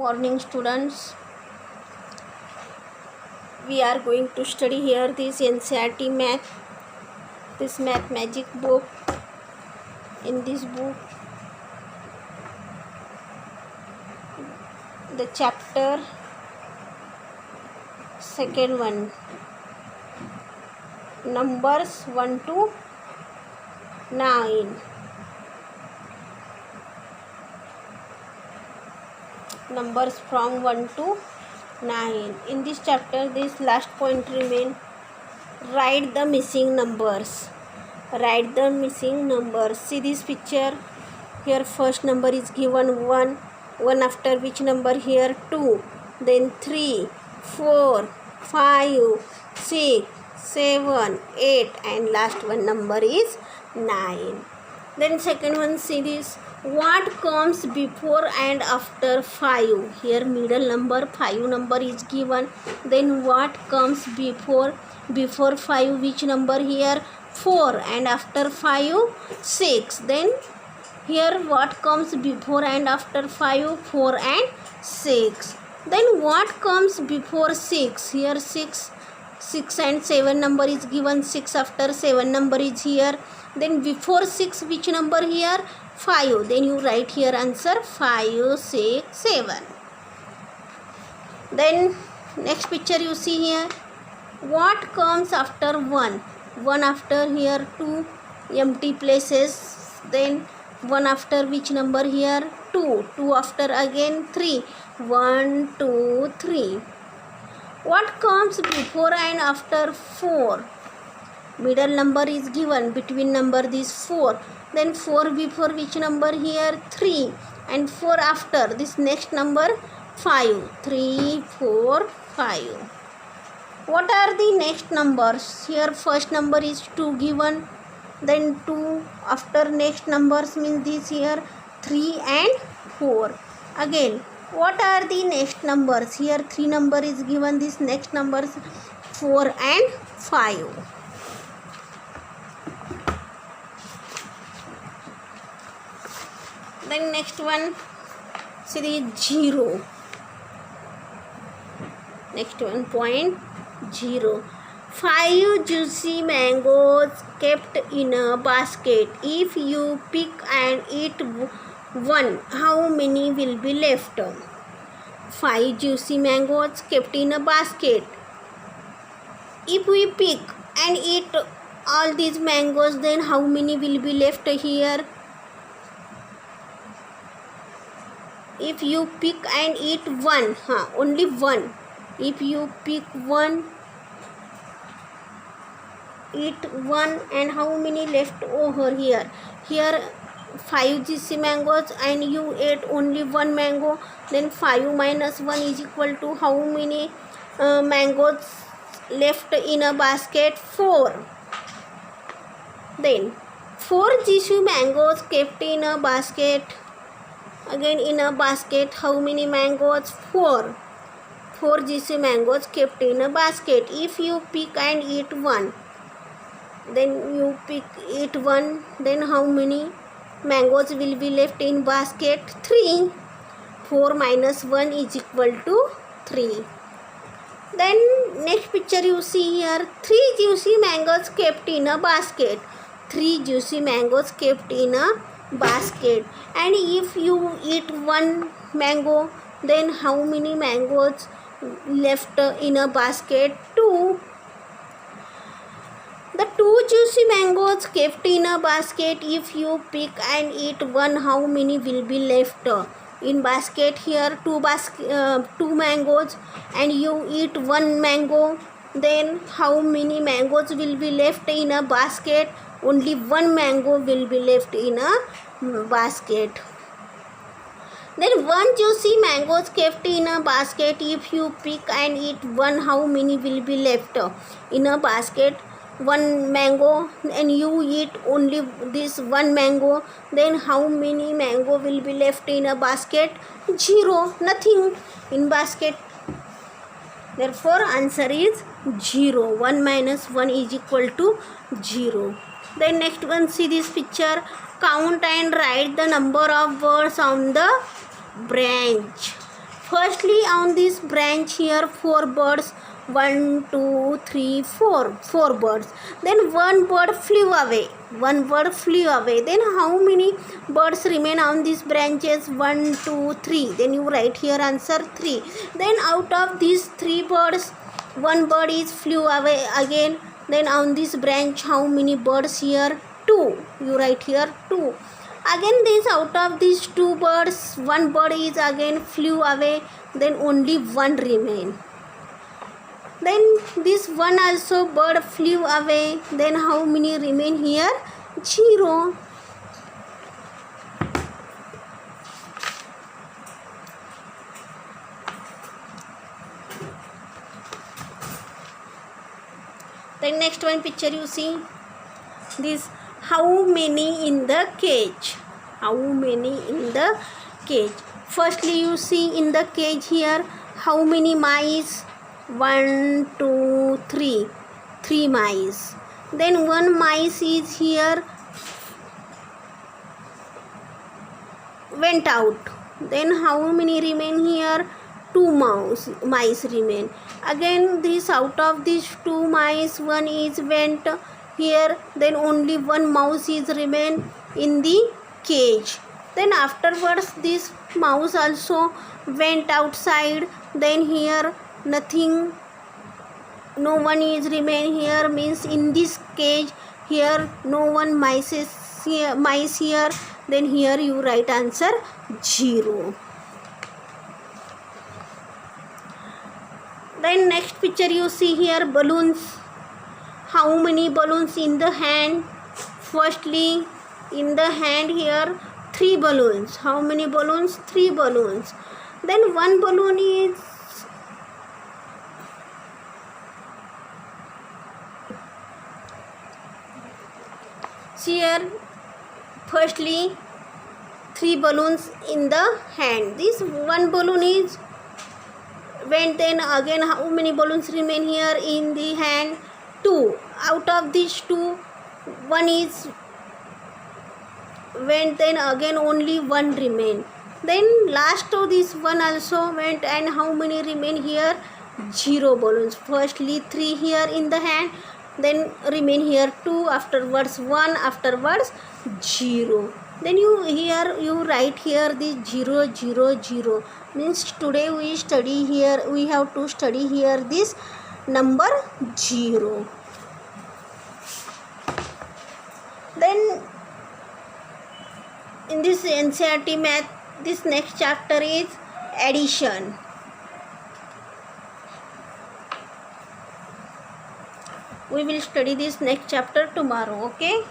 morning, students. We are going to study here this NCERT math, this math magic book. In this book, the chapter second one, numbers 1 to 9. Numbers from 1 to 9. In this chapter, this last point remain. Write the missing numbers. Write the missing numbers. See this picture. Here first number is given 1. 1 after which number here 2. Then 3, 4, 5, 6, 7, 8 and last one number is 9. Then second one, see this. What comes before and after 5? Here middle number 5 number is given. Then what comes before 5? Which number here? 4 and after 5 6. Then here what comes before and after 5? 4 and 6. Then what comes before 6? Here 6 and 7 number is given. 6 after 7 number is here. Then before 6 which number here? 5. Then you write here answer 5, 6, 7. Then next picture you see here. What comes after 1? 1 after here 2 empty places. Then 1 after which number here? 2. 2 after again 3. 1, 2, 3. What comes before and after 4? Middle number is given. Between number this 4. Then 4 before which number here? 3. And 4 after this next number 5. 3, 4, 5. What are the next numbers? Here first number is 2 given. Then 2 after next numbers means this here 3 and 4. Again, what are the next numbers? Here 3 number is given. This next numbers 4 and 5. Then next one, see the 0. Next one, point 0. 5 juicy mangoes kept in a basket. If you pick and eat one, how many will be left? 5 juicy mangoes kept in a basket. If we pick and eat all these mangoes, then how many will be left here? If you pick and eat one, only one. If you pick one, eat one, and how many left over here? Here 5 juicy mangoes and you ate only one mango. Then 5 minus 1 is equal to how many mangoes left in a basket? 4. Then 4 juicy mangoes kept in a basket. Again in a basket, how many mangoes? 4. 4 juicy mangoes kept in a basket. If you pick and eat one, then you eat one, then how many mangoes will be left in basket? 3. 4 minus 1 is equal to 3. Then next picture you see here, 3 juicy mangoes kept in a basket. 3 juicy mangoes kept in a basket. And if you eat one mango, then how many mangoes left in a basket? 2. The 2 juicy mangoes kept in a basket. If you pick and eat one, how many will be left in basket? Here 2 mangoes and you eat one mango, then how many mangoes will be left in a basket? Only one mango will be left in a basket. Then 1 juicy mangoes kept in a basket. If you pick and eat one, how many will be left in a basket? 1 mango, and you eat only this 1 mango, then how many mango will be left in a basket? 0, nothing in basket. Therefore answer is 0. 1 minus 1 is equal to 0. Then next one, see this picture. Count and write the number of birds on the branch. Firstly, on this branch here, 4 birds, 1 2 3 4, 4 birds. Then one bird flew away. One bird flew away. Then how many birds remain on these branches? 1 2 3. Then you write here answer 3. Then out of these 3 birds, one bird is flew away again. Then on this branch, how many birds here? 2. You write here 2. Again, this out of these 2 birds, one bird is again flew away. Then only one remain. Then this one also bird flew away. Then how many remain here? 0. Then next one picture you see. This how many in the cage? How many in the cage? Firstly, you see in the cage here how many mice? 1 2 3. 3 mice. Then one mice is here went out. Then how many remain here? 2 mice remain. Again, this out of these 2 mice, one is went here. Then only one mouse is remain in the cage. Then afterwards this mouse also went outside. Then here nothing, no one is remain here, means in this cage here no one mice here. Then here you write answer 0. Then next picture you see here balloons. How many balloons in the hand? Firstly, in the hand here 3 balloons. How many balloons? 3 balloons. Then one balloon is here. Firstly, 3 balloons in the hand. This one balloon is went. Then again how many balloons remain here in the hand? 2. Out of these 2, one is went. Then again only one remain. Then last of this one also went. And how many remain here? 0 balloons. Firstly 3 here in the hand, then remain here 2, afterwards 1, afterwards 0. Then you write here the 0 0 0, means today we study here, we have to study here this number 0. Then in this NCERT math, this next chapter is addition. We will study this next chapter tomorrow. Okay.